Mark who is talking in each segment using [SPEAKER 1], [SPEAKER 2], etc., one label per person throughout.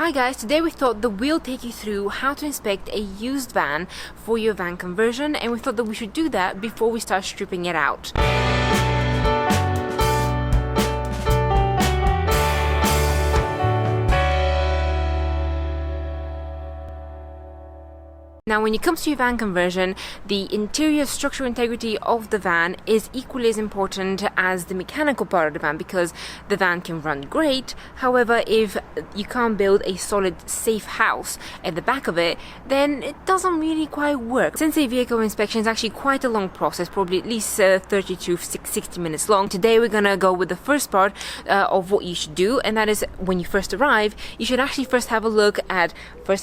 [SPEAKER 1] Hi guys, today we thought that we'll take you through how to inspect a used van for your van conversion, and we thought that we should do that before we start stripping it out. Now, when it comes to your van conversion, the interior structural integrity of the van is equally as important as the mechanical part of the van, because the van can run great. However, if you can't build a solid, safe house at the back of it, then it doesn't really quite work. Since a vehicle inspection is actually quite a long process, probably at least 30 to 60 minutes long, today we're gonna go with the first part of what you should do, and that is when you first arrive, you should actually first have a look at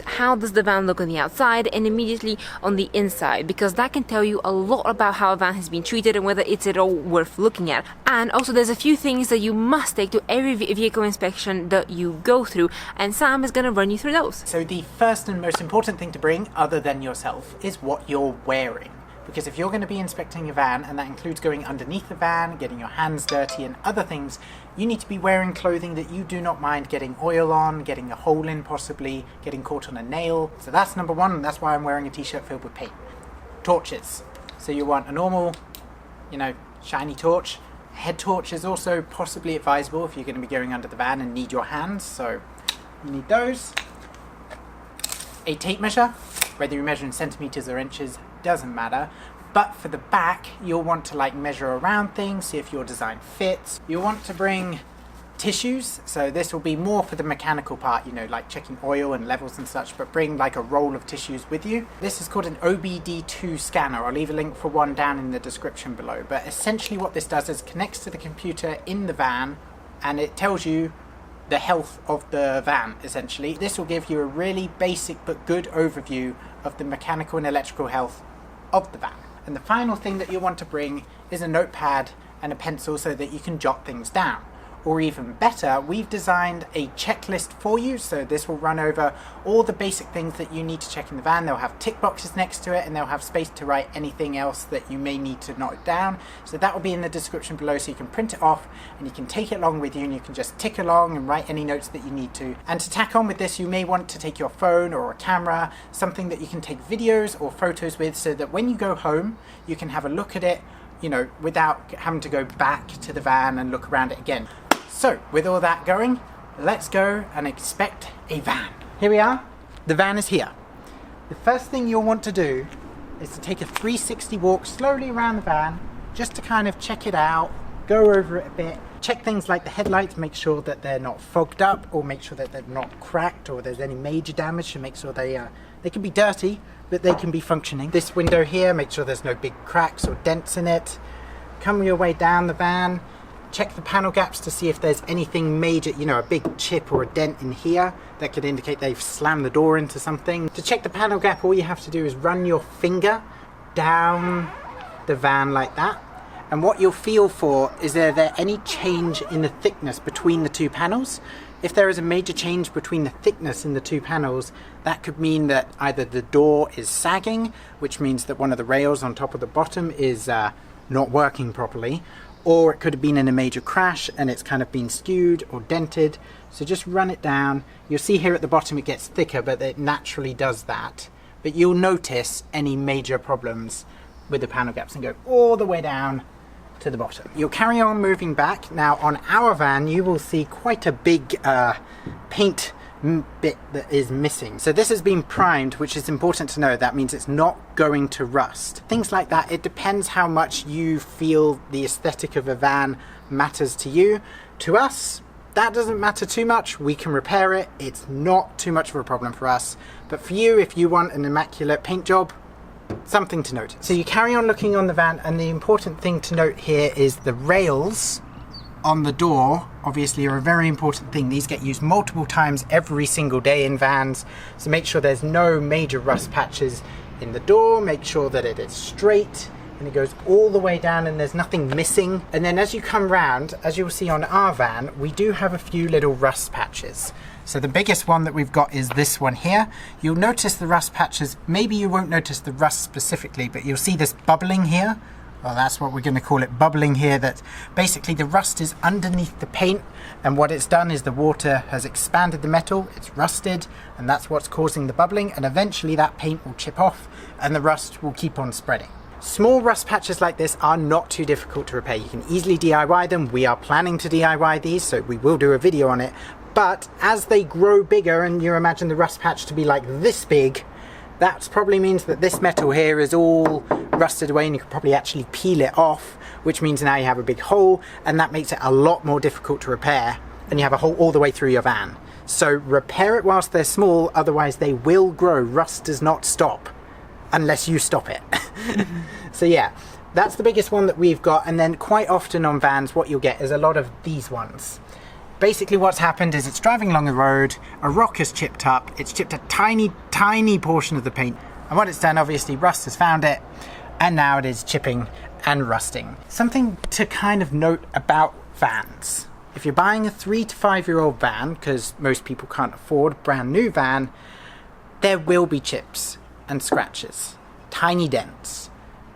[SPEAKER 1] how does the van look on the outside and immediately on the inside, because that can tell you a lot about how a van has been treated and whether it's at all worth looking at. And also there's a few things that you must take to every vehicle inspection that you go through, and Sam is going to run you through those.
[SPEAKER 2] So the first and most important thing to bring, other than yourself, is what you're wearing. Because if you're going to be inspecting a van, and that includes going underneath the van, getting your hands dirty and other things, you need to be wearing clothing that you do not mind getting oil on, getting a hole in possibly, getting caught on a nail. So that's number one, and that's why I'm wearing a t-shirt filled with paint. Torches. So you want a normal, shiny torch. A head torch is also possibly advisable if you're going to be going under the van and need your hands, so you need those. A tape measure, whether you measure in centimeters or inches, doesn't matter, but for the back you'll want to measure around things, see if your design fits. You'll want to bring tissues, so this will be more for the mechanical part, like checking oil and levels and such, but bring a roll of tissues with you. This is called an OBD2 scanner. I'll leave a link for one down in the description below, but essentially what this does is connects to the computer in the van and it tells you the health of the van, essentially. This will give you a really basic but good overview of the mechanical and electrical health of the van. And the final thing that you'll want to bring is a notepad and a pencil so that you can jot things down. Or even better, we've designed a checklist for you, so this will run over all the basic things that you need to check in the van. They'll have tick boxes next to it, and they'll have space to write anything else that you may need to note down. So that will be in the description below, so you can print it off and you can take it along with you, and you can just tick along and write any notes that you need to. And to tack on with this, you may want to take your phone or a camera, something that you can take videos or photos with, so that when you go home you can have a look at it, without having to go back to the van and look around it again. So, with all that going, let's go and inspect a van. Here we are. The van is here. The first thing you'll want to do is to take a 360 walk slowly around the van, just to kind of check it out, go over it a bit, check things like the headlights, make sure that they're not fogged up, or make sure that they're not cracked, or there's any major damage, to make sure they can be dirty, but they can be functioning. This window here, make sure there's no big cracks or dents in it. Come your way down the van. Check the panel gaps to see if there's anything major, a big chip or a dent in here that could indicate they've slammed the door into something. To check the panel gap, all you have to do is run your finger down the van like that. And what you'll feel for is there any change in the thickness between the two panels. If there is a major change between the thickness in the two panels, that could mean that either the door is sagging, which means that one of the rails on top of the bottom is not working properly, or it could have been in a major crash and it's kind of been skewed or dented. So just run it down. You'll see here at the bottom it gets thicker, but it naturally does that. But you'll notice any major problems with the panel gaps and go all the way down to the bottom. You'll carry on moving back. Now on our van you will see quite a big paint bit that is missing. So this has been primed, which is important to know. That means it's not going to rust. Things like that, it depends how much you feel the aesthetic of a van matters to you. To us, that doesn't matter too much. We can repair it. It's not too much of a problem for us. But for you, if you want an immaculate paint job, something to note. So you carry on looking on the van, and the important thing to note here is the rails on the door obviously are a very important thing. These get used multiple times every single day in vans, so make sure there's no major rust patches in the door. Make sure that it is straight and it goes all the way down and there's nothing missing. And then as you come round, as you'll see on our van, we do have a few little rust patches. So the biggest one that we've got is this one here. You'll notice the rust patches. Maybe you won't notice the rust specifically, but you'll see this bubbling here well, that's what we're going to call it, bubbling here, that basically the rust is underneath the paint, and what it's done is the water has expanded the metal, it's rusted, and that's what's causing the bubbling, and eventually that paint will chip off and the rust will keep on spreading. Small rust patches like this are not too difficult to repair. You can easily DIY them. We are planning to DIY these, so we will do a video on it. But as they grow bigger, and you imagine the rust patch to be like this big, that probably means that this metal here is all rusted away, and you could probably actually peel it off, which means now you have a big hole, and that makes it a lot more difficult to repair, and you have a hole all the way through your van. So repair it whilst they're small, otherwise they will grow. Rust does not stop unless you stop it. So yeah, that's the biggest one that we've got, and then quite often on vans what you'll get is a lot of these ones. Basically what's happened is it's driving along the road, a rock has chipped up, it's chipped a tiny portion of the paint, and what it's done, obviously rust has found it, and now it is chipping and rusting. Something to kind of note about vans. If you're buying a 3 to 5 year old van, because most people can't afford a brand new van, there will be chips and scratches, tiny dents.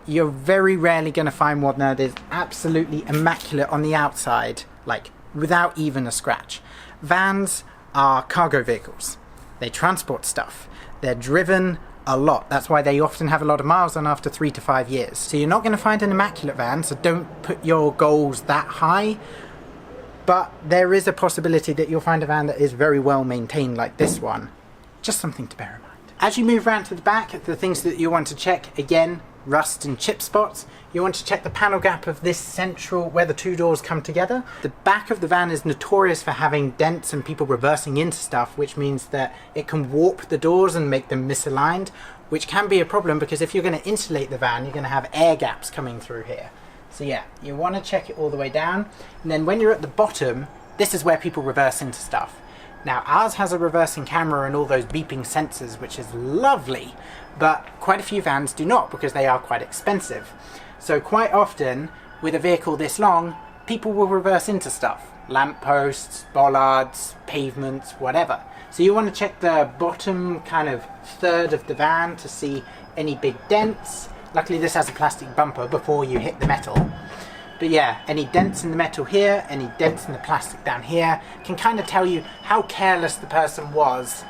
[SPEAKER 2] You're very rarely going to find one that is absolutely immaculate on the outside, like without even a scratch. Vans are cargo vehicles. They transport stuff. They're driven a lot. That's why they often have a lot of miles on after 3 to 5 years. So you're not going to find an immaculate van, so don't put your goals that high. But there is a possibility that you'll find a van that is very well maintained like this one. Just something to bear in mind. As you move around to the back, the things that you want to check, again, rust and chip spots. You want to check the panel gap of this central, where the two doors come together. The back of the van is notorious for having dents and people reversing into stuff, which means that it can warp the doors and make them misaligned, which can be a problem because if you're going to insulate the van, you're going to have air gaps coming through here. So yeah, you want to check it all the way down, and then when you're at the bottom, this is where people reverse into stuff. Now ours has a reversing camera and all those beeping sensors, which is lovely, but quite a few vans do not because they are quite expensive. So quite often with a vehicle this long, people will reverse into stuff. Lampposts, bollards, pavements, whatever. So you want to check the bottom kind of third of the van to see any big dents. Luckily this has a plastic bumper before you hit the metal. But yeah, any dents in the metal here, any dents in the plastic down here, can kind of tell you how careless the person was.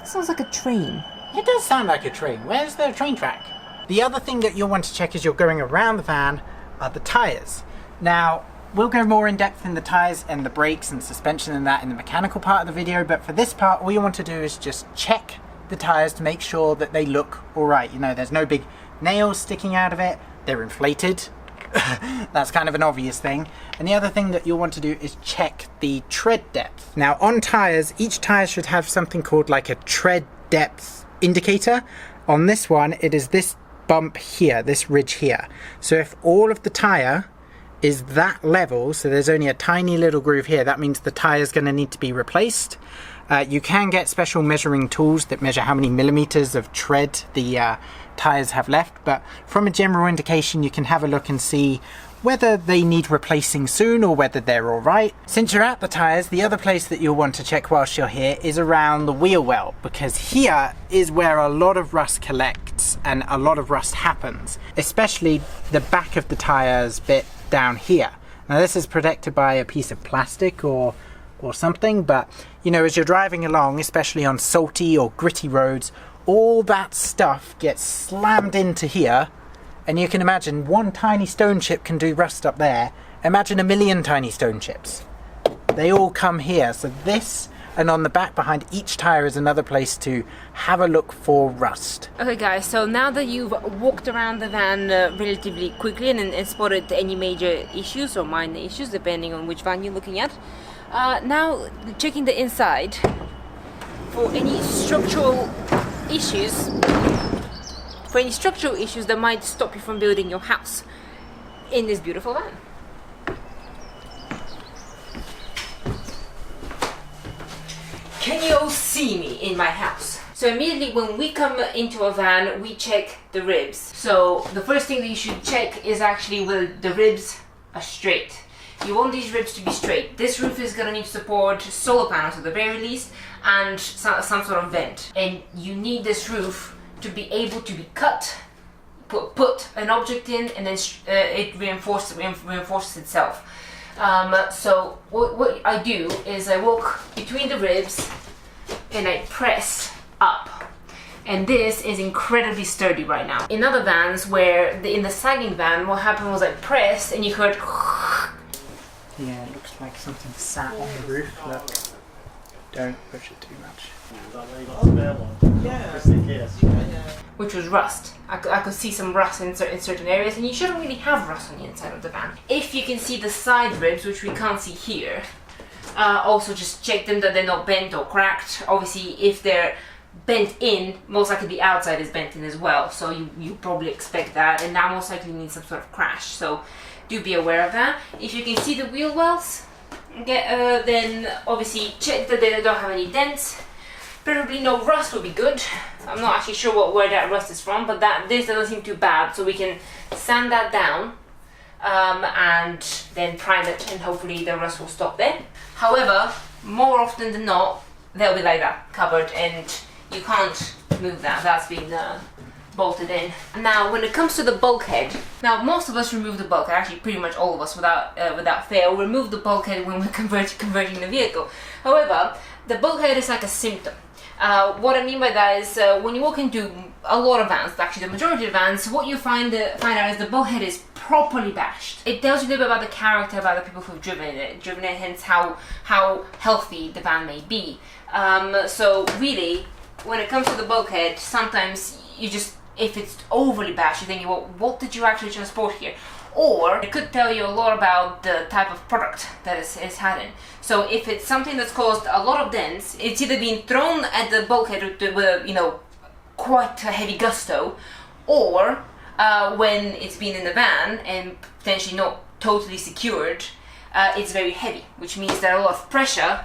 [SPEAKER 1] Sounds like a train.
[SPEAKER 2] It does sound like a train. Where's the train track? The other thing that you'll want to check as you're going around the van are the tyres. Now, we'll go more in depth in the tyres and the brakes and suspension and that in the mechanical part of the video, but for this part, all you want to do is just check the tyres to make sure that they look alright. You know, there's no big nails sticking out of it, they're inflated. That's kind of an obvious thing. And the other thing that you'll want to do is check the tread depth. Now on tyres, each tyre should have something called like a tread depth indicator. On this one, it is this bump here, this ridge here. So if all of the tyre is that level, so there's only a tiny little groove here, that means the tyre is going to need to be replaced. You can get special measuring tools that measure how many millimeters of tread the tyres have left, but from a general indication you can have a look and see whether they need replacing soon or whether they're alright. Since you're at the tyres, the other place that you'll want to check whilst you're here is around the wheel well, because here is where a lot of rust collects and a lot of rust happens, especially the back of the tyres bit down here. Now this is protected by a piece of plastic or something, but you know, as you're driving along, especially on salty or gritty roads, all that stuff gets slammed into here, and you can imagine one tiny stone chip can do rust up there. Imagine a million tiny stone chips. They all come here, so this and on the back behind each tire is another place to have a look for rust.
[SPEAKER 1] Okay guys, so now that you've walked around the van relatively quickly and spotted any major issues or minor issues depending on which van you're looking at, now checking the inside for any structural issues that might stop you from building your house in this beautiful van. Can you all see me in my house? So immediately when we come into a van, we check the ribs. So the first thing that you should check is actually whether the ribs are straight. You want these ribs to be straight. This roof is going to need to support solar panels at the very least and some sort of vent. And you need this roof to be able to be cut put an object in, and then it reinforces itself. So what I do is I walk between the ribs and I press up. And this is incredibly sturdy right now. In other vans, in the sagging van, what happened was I pressed and you heard.
[SPEAKER 2] Yeah, it looks like something sat on the roof. Look, don't push it too much.
[SPEAKER 1] Which was rust. I could see some rust in certain areas, and you shouldn't really have rust on the inside of the van. If you can see the side ribs, which we can't see here, also just check them that they're not bent or cracked. Obviously, if they're bent in, most likely the outside is bent in as well, so you probably expect that, and that most likely means some sort of crash, so do be aware of that. If you can see the wheel wells, then obviously check that they don't have any dents. Preferably no rust would be good. I'm not actually sure where that rust is from, but this doesn't seem too bad, so we can sand that down and then prime it, and hopefully the rust will stop there. However, more often than not, they'll be like that, covered, and you can't move that. That's been bolted in. Now, when it comes to the bulkhead, now most of us remove the bulkhead. Actually, pretty much all of us, without fail, remove the bulkhead when we're converting the vehicle. However, the bulkhead is like a symptom. What I mean by that is when you walk into a lot of vans, actually the majority of vans, what you find out is the bulkhead is properly bashed. It tells you a little bit about the character, about the people who've driven it, hence how healthy the van may be. So really, when it comes to the bulkhead, sometimes if it's overly bashed, you're thinking, well, what did you actually transport here? Or it could tell you a lot about the type of product that it's had in. So if it's something that's caused a lot of dents, it's either been thrown at the bulkhead with quite a heavy gusto, or when it's been in the van and potentially not totally secured, it's very heavy, which means that a lot of pressure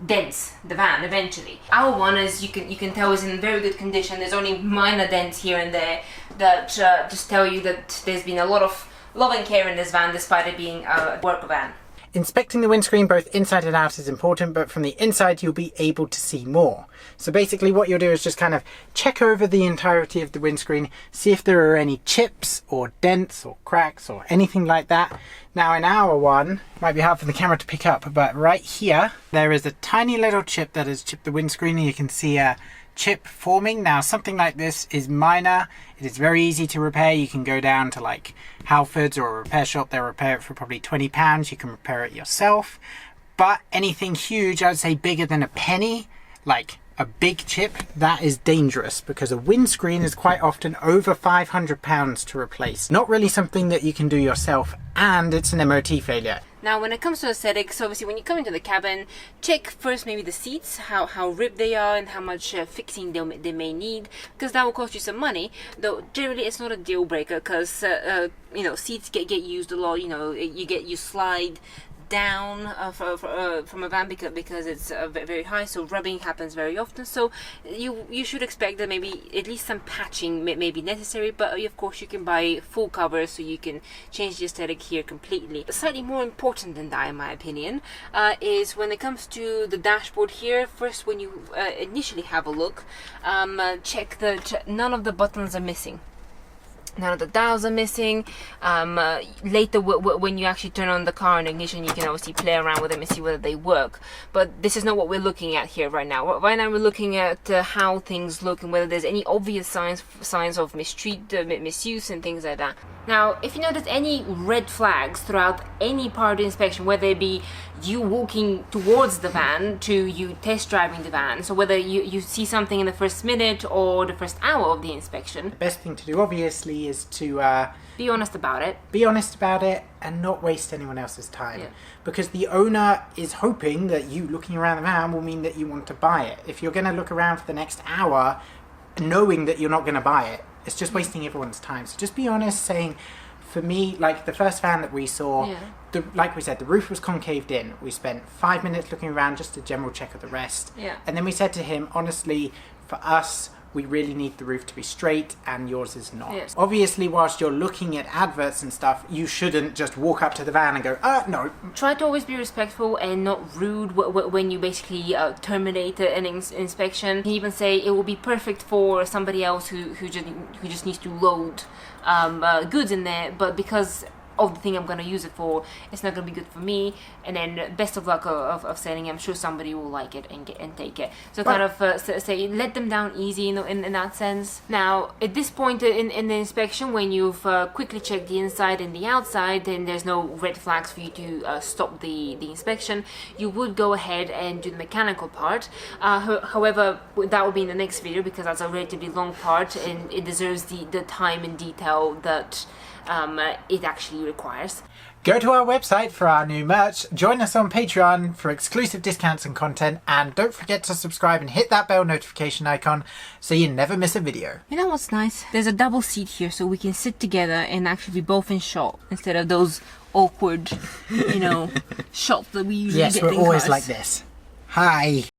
[SPEAKER 1] dents the van eventually. Our one, as you can tell, is in very good condition. There's only minor dents here and there that just tell you that there's been a lot of love and care in this van, despite it being a work van.
[SPEAKER 2] Inspecting the windscreen both inside and out is important, but from the inside you'll be able to see more. So basically what you'll do is just kind of check over the entirety of the windscreen, see if there are any chips or dents or cracks or anything like that. Now in our one, it might be hard for the camera to pick up, but right here there is a tiny little chip that has chipped the windscreen, and you can see a chip forming. Now something like this is minor. It is very easy to repair. You can go down to like Halfords or a repair shop. They'll repair it for probably £20. You can repair it yourself. But anything huge, I would say bigger than a penny, like a big chip, that is dangerous, because a windscreen is quite often over £500 to replace. Not really something that you can do yourself, and it's an MOT failure.
[SPEAKER 1] Now, when it comes to aesthetics, obviously when you come into the cabin, check first maybe the seats, how ribbed they are and how much fixing they may need, because that will cost you some money. Though generally it's not a deal breaker, because seats get used a lot. You slide down from a van because it's very high, so rubbing happens very often, so you should expect that maybe at least some patching may be necessary, but of course you can buy full covers, so you can change the aesthetic here completely. Slightly more important than that, in my opinion, is when it comes to the dashboard here. First, when you initially have a look, check that none of the buttons are missing. None of the dials are missing. Later, when you actually turn on the car and ignition, you can obviously play around with them and see whether they work. But this is not what we're looking at here right now. Right now, we're looking at how things look and whether there's any obvious signs of misuse and things like that. Now, if you notice any red flags throughout any part of the inspection, whether it be you walking towards the van to you test driving the van, so whether you see something in the first minute or the first hour of the inspection,
[SPEAKER 2] the best thing to do, obviously, is to
[SPEAKER 1] be honest about it.
[SPEAKER 2] Be honest about it and not waste anyone else's time.
[SPEAKER 1] Yeah.
[SPEAKER 2] Because the owner is hoping that you looking around the van will mean that you want to buy it. If you're going to look around for the next hour knowing that you're not going to buy it, it's just wasting everyone's time. So just be honest, saying, for me, like the first van that we saw, like we said, the roof was concaved in. We spent 5 minutes looking around, just a general check of the rest.
[SPEAKER 1] Yeah.
[SPEAKER 2] And then we said to him, honestly, for us, we really need the roof to be straight and yours is not.
[SPEAKER 1] Yes.
[SPEAKER 2] Obviously, whilst you're looking at adverts and stuff, you shouldn't just walk up to the van and go, no.
[SPEAKER 1] Try to always be respectful and not rude when you basically terminate an inspection. You can even say it will be perfect for somebody else who just needs to load goods in there, but because of the thing I'm going to use it for, it's not going to be good for me. And then best of luck of selling it. I'm sure somebody will like it and take it. So kind of say let them down easy in that sense. Now at this point in the inspection, when you've quickly checked the inside and the outside, then there's no red flags for you to stop the inspection. You would go ahead and do the mechanical part. However, that will be in the next video because that's a relatively long part and it deserves the time and detail that it actually requires.
[SPEAKER 2] Go to our website for our new merch, join us on Patreon for exclusive discounts and content, and don't forget to subscribe and hit that bell notification icon so you never miss a video.
[SPEAKER 1] You know what's nice? There's a double seat here so we can sit together and actually be both in shot instead of those awkward, shots that we usually get in cars.
[SPEAKER 2] Yes, we're always like this. Hi.